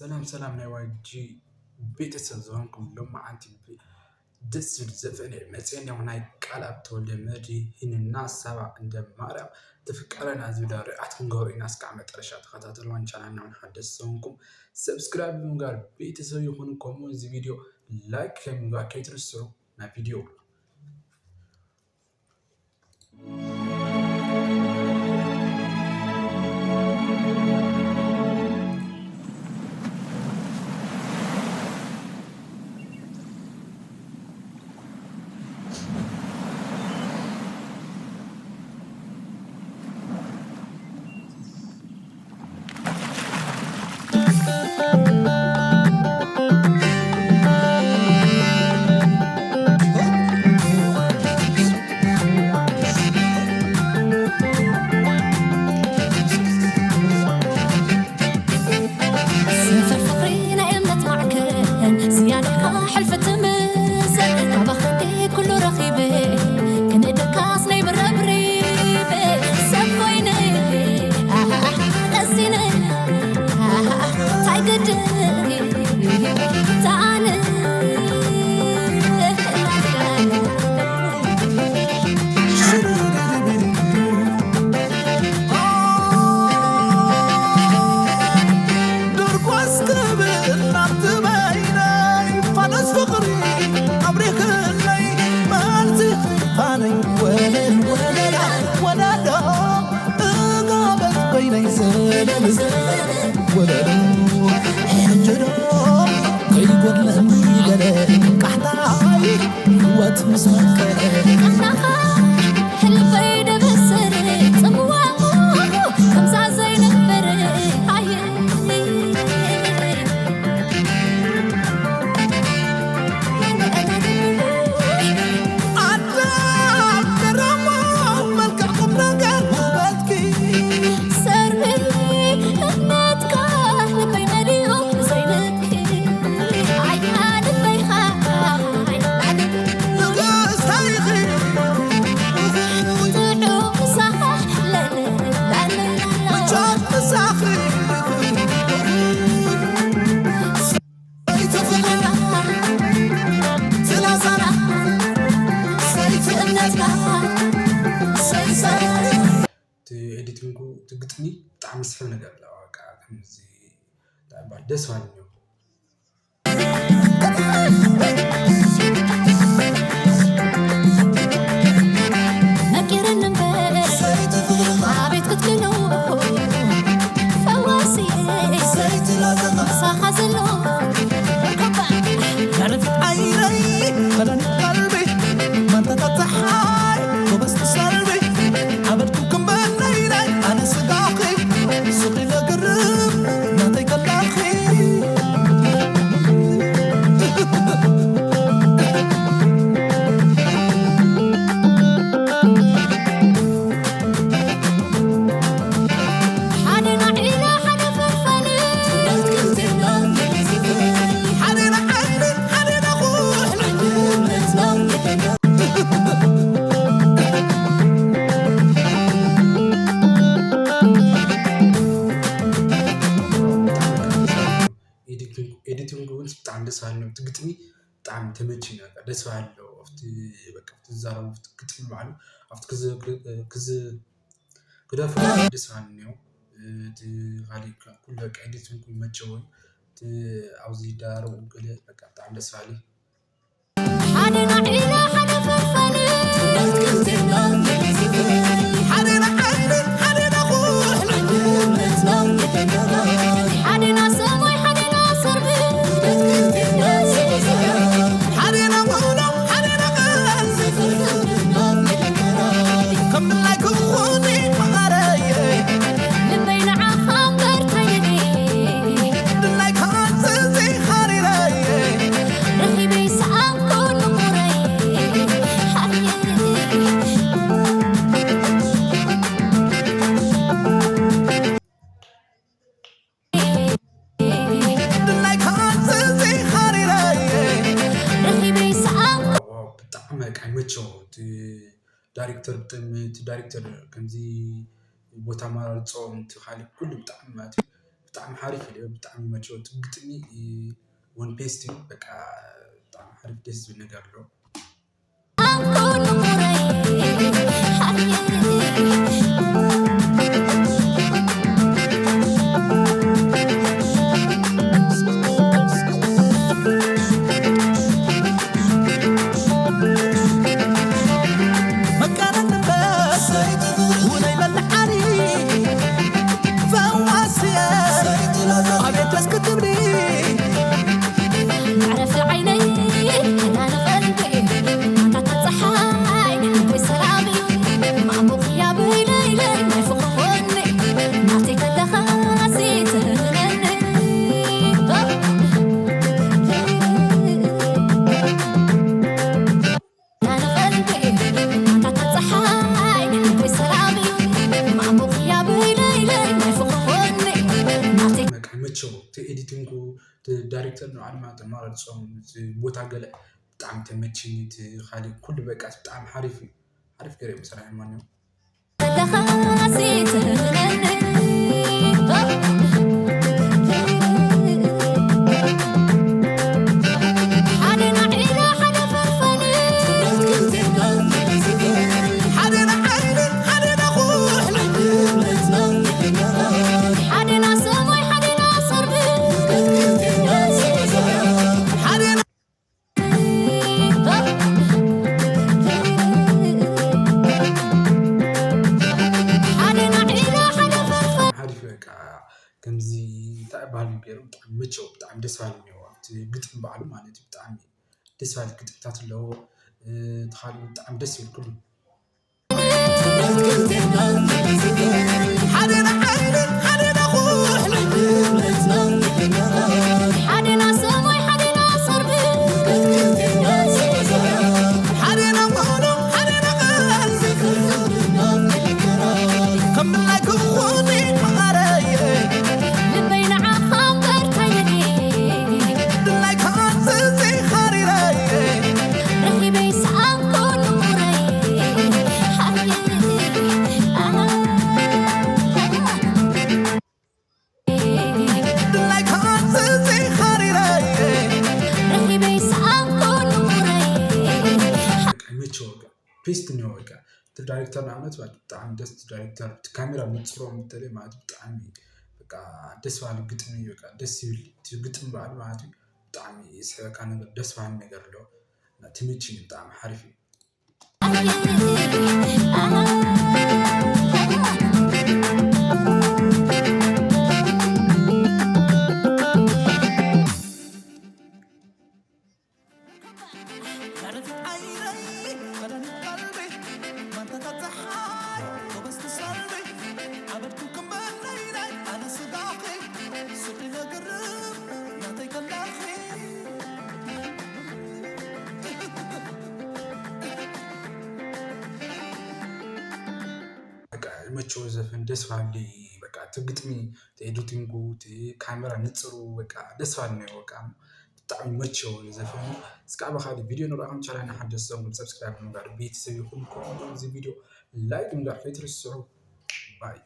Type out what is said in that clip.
سلام سلام نواجي بيت السنزون كلهم عندي دس الزفن مثلا هناي قلب تولد مدي هن الناس سبع عند مرة تفكرنا زود رأت نقول الناس كعمة رشات خطات الوان كان عن حدث سونكم سبسكرايب مقال بيت سوي يخونكم وزي فيديو لايك مقال كيترسو نا فيديو إديتينغو تقطني طعم سحب نقال لا واقع كمزي بعد دس وانيو إديتينغو بتاع دس وانيو تقطني طعم تمشينا دس وانيو أفتي بقى أفتي الزارة أفتي قطني معلو أفتي كذا فلان دس وانيو غالي كل بقى إديتينغو متجول عاوزي دارو وكله بقى طعم دس وانيو دايركتور بتم دايركتور كمزي بوتا مارصوم تخالي كل بتاع مات ብጣዕሚ ሓሪፍ እዩ ብጣዕሚ መቸወ ግጥሚ ውን ፔስት እዩ በቃ ብጣዕሚ ሓሪፍ ደስ ዝብል ነገር ኣለዎ ኤዲቲንጉ ዳይሬክተር ነው ዓለማ ተማረፅኦም ቦታ ገለ ብጣዕሚ ተመችኝ ካሊእ ኩሉ በቃ ብጣዕሚ ሓሪፍ እዩ ሓሪፍ ገይሮም ስራሕ ማንዮም ከምዚ እንታይ ባህሊ ገይሮም ብጣዕሚ መቸው ብጣዕሚ ደስ ባሃሊ እኒኦ ኣብቲ ግጥም በዓሉ ማለት እዩ ብጣዕሚ ደስ ባሃሊ ግጥምታት ኣለዎ ተኻሊኡ ብጣዕሚ ደስ ይብል ኩሉ ፔስት እኒኦ በቃ እቲ ዳይሬክተር ንኣብነት ብጣዕሚ ደስ ዳይሬክተር እቲ ካሜራ ንፅሮም በተለይ ማለት ብጣዕሚ በቃ ደስ በሃሊ ግጥሚ እዩ በቃ ደስ ይብል እቲ ግጥም በዓሉ ማለት እዩ ብጣዕሚ ይስሕበካ ነገር ደስ በሃሊ ነገር ኣለዎ ትምችኝ ብጣዕሚ ሓሪፍ እዩ መቸዎ ዘፈን ደስ ባሃሊ በቃ እቲ ግጥሚ እቲ ኤዲቲንጉ እቲ ካሜራ ንፅሩ በቃ ደስ ባሃሊ እኒኦ በቃ ብጣዕሚ መቸዎ ዘፈኑ እስካዕ ብካሊእ ቪድዮ ንሪኦም ቻናልና ሓደስቲ ሰብኩም ሰብስክራይብ ምግባር ቤተሰብ ይኹን ከምኡ'ውን እዚ ቪድዮ ላይክ ምግባር ከይትርስዑ ባይ